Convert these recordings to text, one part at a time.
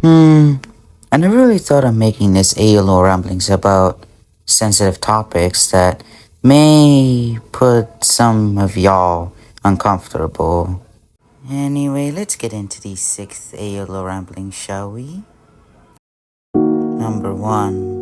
I never really thought of making this ALO ramblings about sensitive topics that may put some of y'all uncomfortable. Anyway, let's get into the sixth ALO rambling, shall we? Number 1.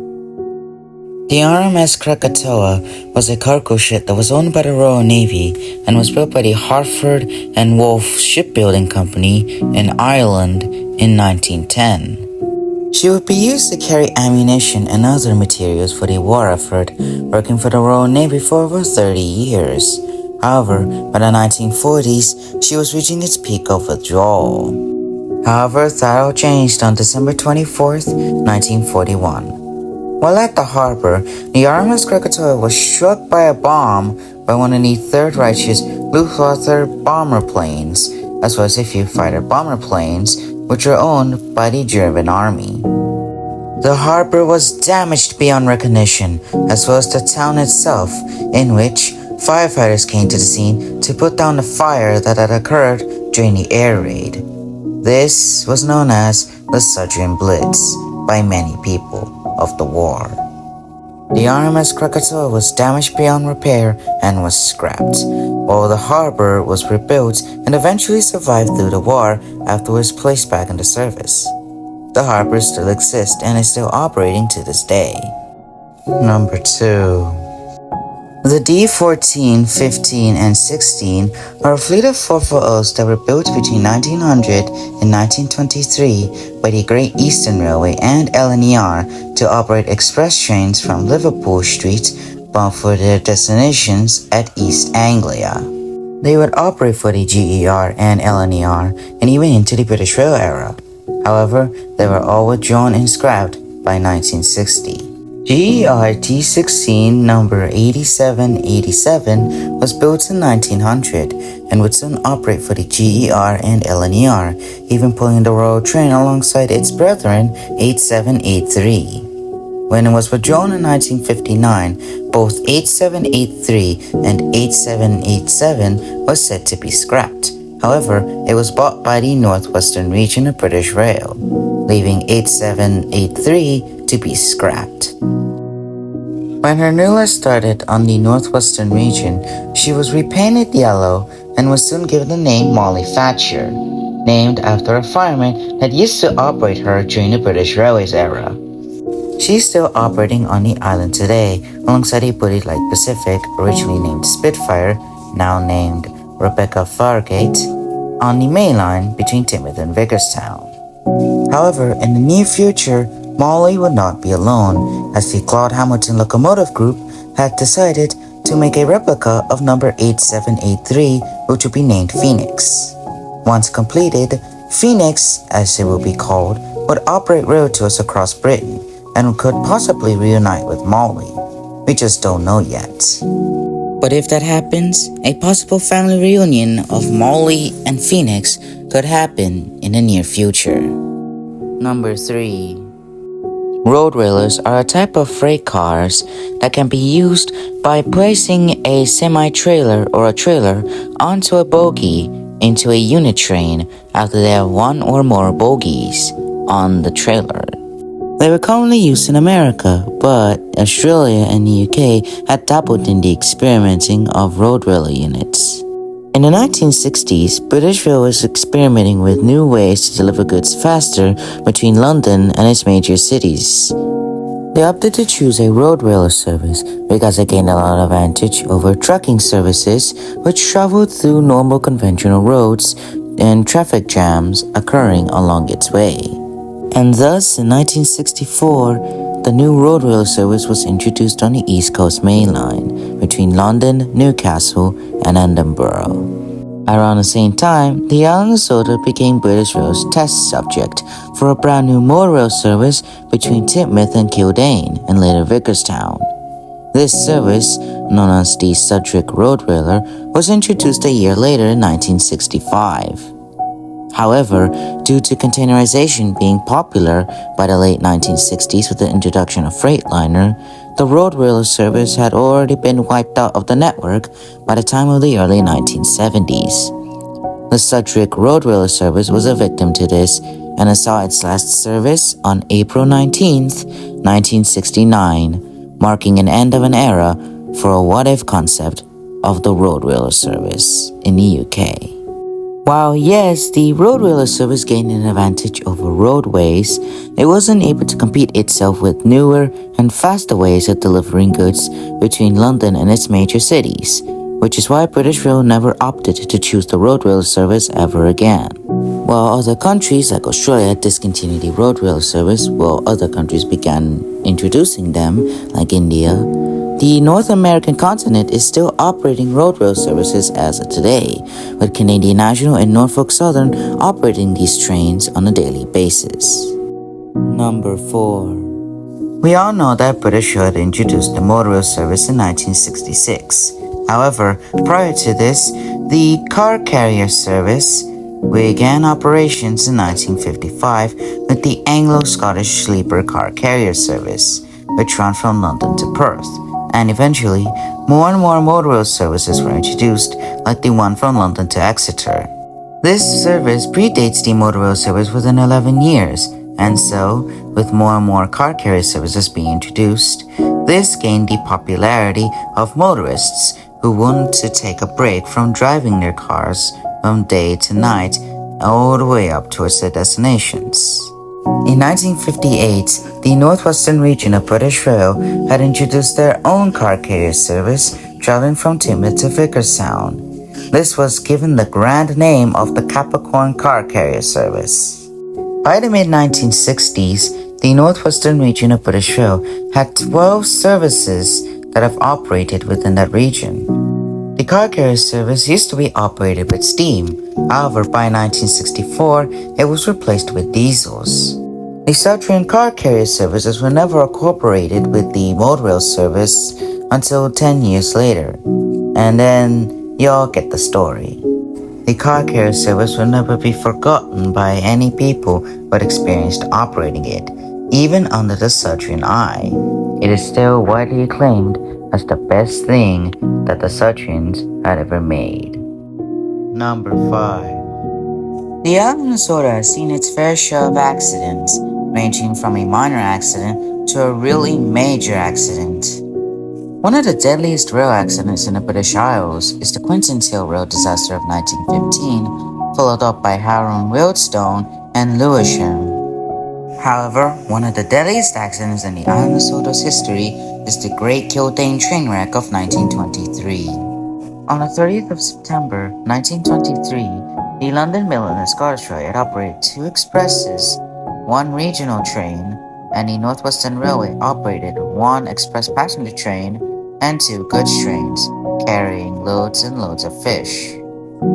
The RMS Krakatoa was a cargo ship that was owned by the Royal Navy and was built by the Hartford and Wolff Shipbuilding Company in Ireland in 1910. She would be used to carry ammunition and other materials for the war effort, working for the Royal Navy for over 30 years. However, by the 1940s, she was reaching its peak of withdrawal. However, that all changed on December 24th, 1941. While at the harbor, the RMS Krakatoa was struck by a bomb by one of the Third Reich's Luftwaffe bomber planes, as well as a few fighter bomber planes, which were owned by the German army. The harbor was damaged beyond recognition, as well as the town itself, in which firefighters came to the scene to put down the fire that had occurred during the air raid. This was known as the Southern Blitz by many people of the war. The RMS Krakatoa was damaged beyond repair and was scrapped, while the harbor was rebuilt and eventually survived through the war after it was placed back into service. The harbor still exists and is still operating to this day. Number 2. The D-14, 15, and 16 are a fleet of 440s that were built between 1900 and 1923 by the Great Eastern Railway and LNER to operate express trains from Liverpool Street bound for their destinations at East Anglia. They would operate for the GER and LNER and even into the British Rail era. However, they were all withdrawn and scrapped by 1960. GER T-16 number 8787 was built in 1900 and would soon operate for the GER and LNER, even pulling the Royal Train alongside its brethren 8783. When it was withdrawn in 1959, both 8783 and 8787 was said to be scrapped. However, it was bought by the Northwestern Region of British Rail, leaving 8783 to be scrapped. When her new life started on the Northwestern Region, she was repainted yellow and was soon given the name Molly Thatcher, named after a fireman that used to operate her during the British Railways era. She is still operating on the island today, alongside a Buddy Light Pacific, originally named Spitfire, now named Rebecca Fargate, on the main line between Timoth and Vicarstown. However, in the near future, Molly would not be alone, as the Claude Hamilton Locomotive Group had decided to make a replica of number 8783, which would be named Phoenix. Once completed, Phoenix, as it will be called, would operate rail tours across Britain and could possibly reunite with Molly. We just don't know yet. But if that happens, a possible family reunion of Molly and Phoenix could happen in the near future. Number 3. Road railers are a type of freight cars that can be used by placing a semi-trailer or a trailer onto a bogie into a unit train after they have one or more bogies on the trailer. They were commonly used in America, but Australia and the UK had dabbled in the experimenting of road railer units. In the 1960s, British Rail was experimenting with new ways to deliver goods faster between London and its major cities. They opted to choose a road railer service because it gained a lot of advantage over trucking services, which traveled through normal conventional roads and traffic jams occurring along its way. And thus, in 1964, the new road rail service was introduced on the East Coast Main Line between London, Newcastle, and Edinburgh. Around the same time, the island of Sota became British Rail's test subject for a brand new monorail service between Timoth and Kildane and later Vicarstown. This service, known as the Sudrick Road Railer, was introduced a year later in 1965. However, due to containerization being popular by the late 1960s with the introduction of Freightliner, the road railer service had already been wiped out of the network by the time of the early 1970s. The Sudrick Road Railer service was a victim to this and it saw its last service on April 19th, 1969, marking an end of an era for a what-if concept of the road rail service in the UK. While yes, the road rail service gained an advantage over roadways, it wasn't able to compete itself with newer and faster ways of delivering goods between London and its major cities, which is why British Rail never opted to choose the road rail service ever again. While other countries like Australia discontinued the road rail service, while other countries began introducing them, like India, the North American continent is still operating road rail services as of today, with Canadian National and Norfolk Southern operating these trains on a daily basis. Number 4. We all know that British Rail introduced the motor rail service in 1966. However, prior to this, the car carrier service began operations in 1955 with the Anglo-Scottish sleeper car carrier service, which ran from London to Perth. And eventually, more and more motor rail services were introduced, like the one from London to Exeter. This service predates the motor rail service within 11 years, and so, with more and more car carrier services being introduced, this gained the popularity of motorists who wanted to take a break from driving their cars from day to night all the way up towards their destinations. In 1958, the northwestern region of British Rail had introduced their own car carrier service traveling from Teignmouth to Vickerstown. This was given the grand name of the Capricorn car carrier service. By the mid-1960s, the northwestern region of British Rail had 12 services that have operated within that region. The car carrier service used to be operated with steam. However, by 1964, it was replaced with diesels. The Southern car carrier services were never incorporated with the motor rail service until 10 years later. And then, y'all get the story. The car carrier service will never be forgotten by any people who had experienced operating it, even under the Southern eye. It is still widely acclaimed as the best thing that the Southrons had ever made. Number 5. The island of Minnesota has seen its fair share of accidents, ranging from a minor accident to a really major accident. One of the deadliest rail accidents in the British Isles is the Quinton's Hill Rail disaster of 1915, followed up by Harrow Wealdstone and Lewisham. However, one of the deadliest accidents in the island of Minnesota's history is the Great Kildane train wreck of 1923. On the 30th of September 1923, the London Midland and Scottish Railway had operated 2 expresses, 1 regional train, and the Northwestern Railway operated 1 express passenger train and 2 goods trains, carrying loads and loads of fish.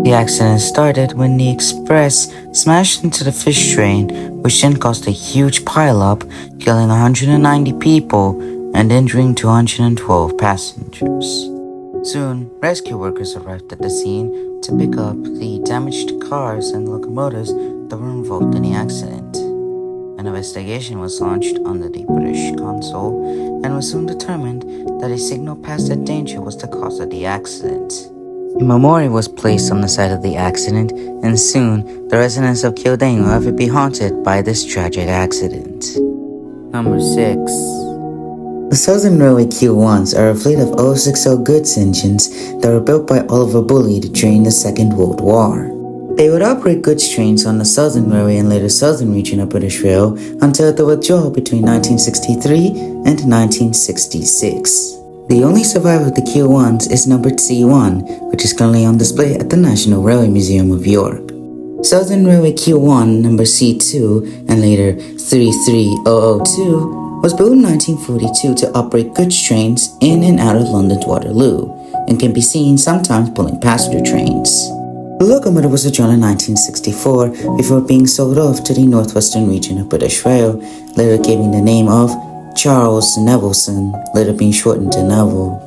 The accident started when the express smashed into the fish train, which then caused a huge pileup, killing 190 people and injuring 212 passengers. Soon, rescue workers arrived at the scene to pick up the damaged cars and locomotives that were involved in the accident. An investigation was launched under the British Consul and was soon determined that a signal past that danger was the cause of the accident. A memorial was placed on the site of the accident, and soon the residents of Kildane will ever be haunted by this tragic accident. Number 6. The Southern Railway Q1s are a fleet of 060 goods engines that were built by Oliver Bulleid during the Second World War. They would operate goods trains on the Southern Railway and later Southern region of British Rail until the withdrawal between 1963 and 1966. The only survivor of the Q1s is numbered C1, which is currently on display at the National Railway Museum of York. Southern Railway Q1 number C2 and later 33002 was built in 1942 to operate goods trains in and out of London's Waterloo and can be seen sometimes pulling passenger trains. The locomotive was withdrawn in 1964 before being sold off to the northwestern region of British Rail, later giving the name of Charles Nevilleson, later being shortened to Neville.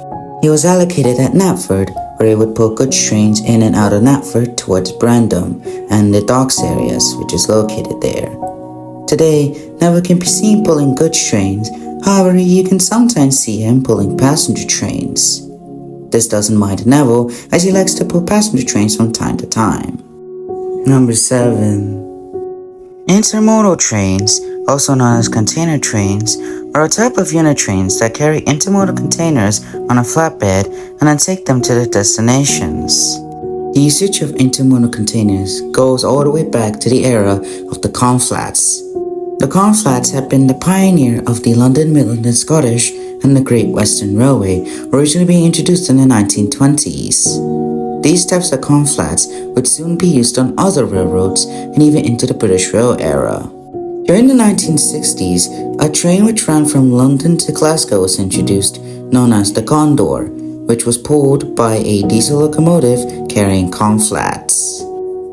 He was allocated at Knapford, where he would pull goods trains in and out of Knapford towards Brandon and the docks areas, which is located there. Today, Neville can be seen pulling goods trains, however, you can sometimes see him pulling passenger trains. This doesn't mind Neville, as he likes to pull passenger trains from time to time. Number 7. Intermodal trains, also known as container trains, are a type of unit trains that carry intermodal containers on a flatbed and then take them to their destinations. The usage of intermodal containers goes all the way back to the era of the Conflats. The Conflats had been the pioneer of the London, Midland and Scottish and the Great Western Railway, originally being introduced in the 1920s. These types of conflats would soon be used on other railroads and even into the British Rail era. During the 1960s, a train which ran from London to Glasgow was introduced, known as the Condor, which was pulled by a diesel locomotive carrying conflats.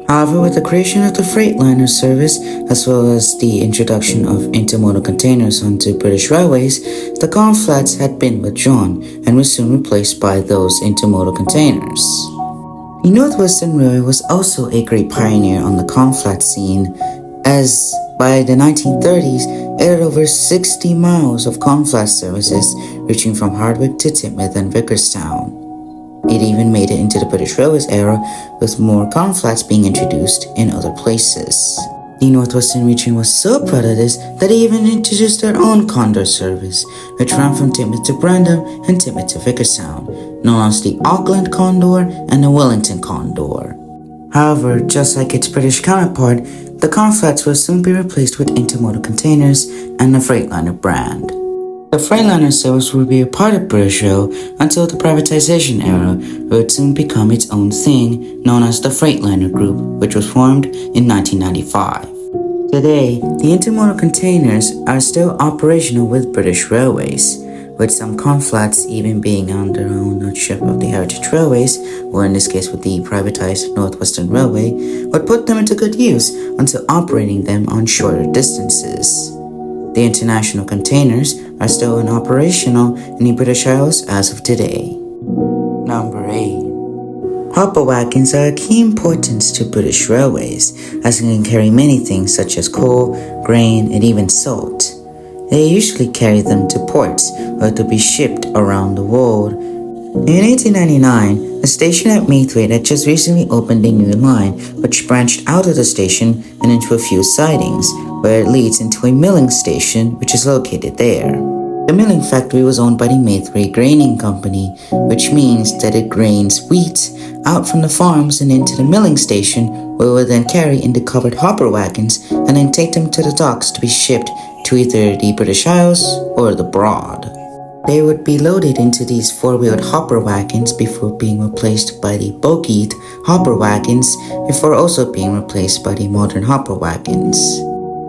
However, with the creation of the Freightliner service, as well as the introduction of intermodal containers onto British railways, the conflats had been withdrawn and were soon replaced by those intermodal containers. The Northwestern Railway was also a great pioneer on the conflat scene, as by the 1930s, it had over 60 miles of conflat services reaching from Hardwick to Teignmouth and Vicarstown. It even made it into the British Railways era, with more conflats being introduced in other places. The Northwestern region was so proud of this that they even introduced their own Condor service, which ran from Teignmouth to Brandon and Teignmouth to Vicarstown, known as the Auckland Condor and the Wellington Condor. However, just like its British counterpart, the conflats will soon be replaced with intermodal containers and the Freightliner brand. The Freightliner service will be a part of British Rail until the privatization era, where it soon become its own thing, known as the Freightliner Group, which was formed in 1995. Today, the intermodal containers are still operational with British Railways, with some conflats even being under ownership of the Heritage Railways, or in this case with the privatized Northwestern Railway, would put them into good use until operating them on shorter distances. The international containers are still operational in the British Isles as of today. Number 8. Hopper wagons are of key importance to British Railways, as they can carry many things such as coal, grain, and even salt. They usually carry them to ports or to be shipped around the world. In 1899, the station at Maithwaite had just recently opened a new line which branched out of the station and into a few sidings, where it leads into a milling station which is located there. The milling factory was owned by the Maithwaite Graining Company, which means that it grains wheat out from the farms and into the milling station, where it would then carry in the covered hopper wagons and then take them to the docks to be shipped to either the British Isles or the Broad. They would be loaded into these four-wheeled hopper wagons before being replaced by the bogied hopper wagons, before also being replaced by the modern hopper wagons.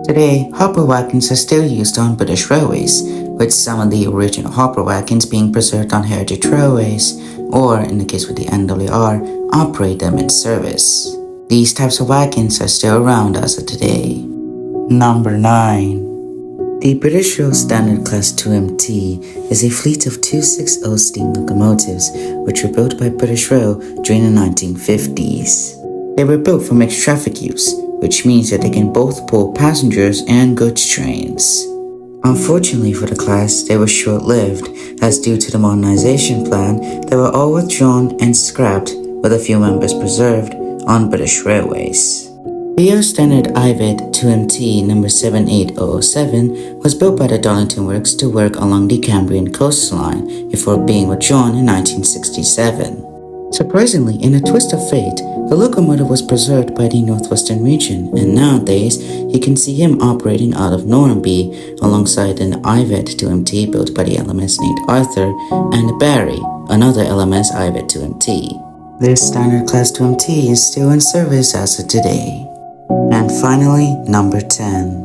Today, hopper wagons are still used on British railways, with some of the original hopper wagons being preserved on Heritage Railways, or in the case with the NWR, operate them in service. These types of wagons are still around as of today. Number 9. The British Rail Standard Class 2MT is a fleet of 260 steam locomotives which were built by British Rail during the 1950s. They were built for mixed traffic use, which means that they can both pull passengers and goods trains. Unfortunately for the class, they were short-lived, as due to the modernization plan, they were all withdrawn and scrapped, with a few members preserved, on British Railways. BR Standard IVET 2MT number 78007 was built by the Darlington Works to work along the Cambrian coastline before being withdrawn in 1967. Surprisingly, in a twist of fate, the locomotive was preserved by the Northwestern region, and nowadays you can see him operating out of Normanby alongside an IVET 2MT built by the LMS named Arthur and Barry, another LMS IVET 2MT. This standard class 2MT is still in service as of today. And finally, number 10.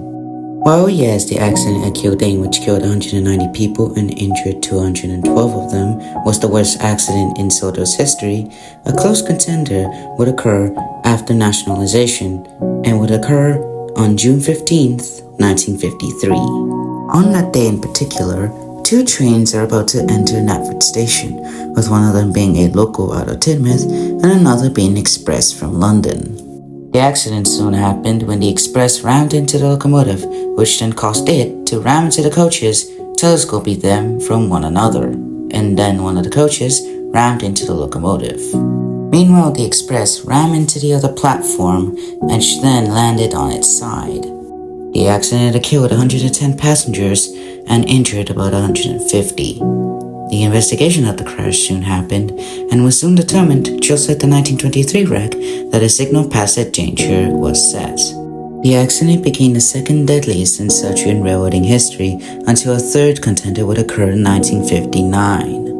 While yes, the accident at Kildare, which killed 190 people and injured 212 of them, was the worst accident in Soto's history, a close contender would occur after nationalization and would occur on June 15th, 1953. On that day in particular, two trains are about to enter Knapford Station, with one of them being a local out of Teignmouth and another being express from London. The accident soon happened when the express rammed into the locomotive, which then caused it to ram into the coaches, telescoping them from one another, and then one of the coaches rammed into the locomotive. Meanwhile, the express rammed into the other platform and then landed on its side. The accident had killed 110 passengers and injured about 150. The investigation of the crash soon happened and was soon determined, just like the 1923 wreck, that a signal passage danger was set. The accident became the second deadliest in such in railroading history until a third contender would occur in 1959.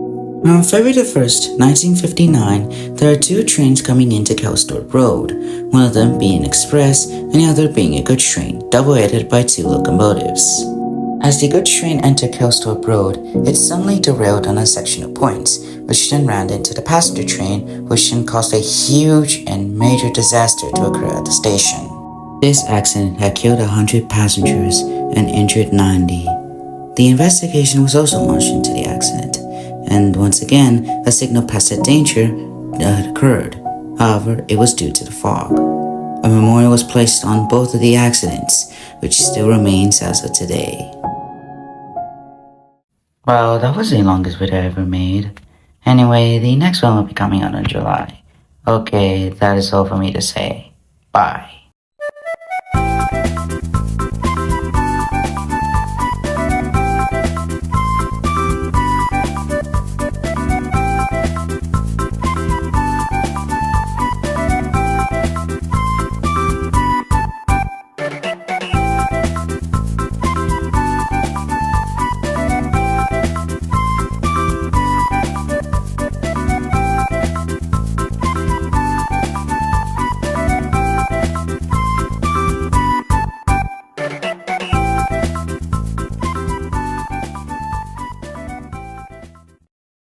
On February 1st, 1959, there are two trains coming into Kelsthorpe Road, one of them being express and the other being a goods train, double-headed by two locomotives. As the goods train entered Kelsthorpe Road, it suddenly derailed on a section of points, which then ran into the passenger train, which then caused a huge and major disaster to occur at the station. This accident had killed 100 passengers and injured 90. The investigation was also launched into the accident, and once again, a signal passage danger had occurred. However, it was due to the fog. A memorial was placed on both of the accidents, which still remains as of today. Well, that was the longest video I ever made. Anyway, the next one will be coming out in July. Okay, that is all for me to say. Bye.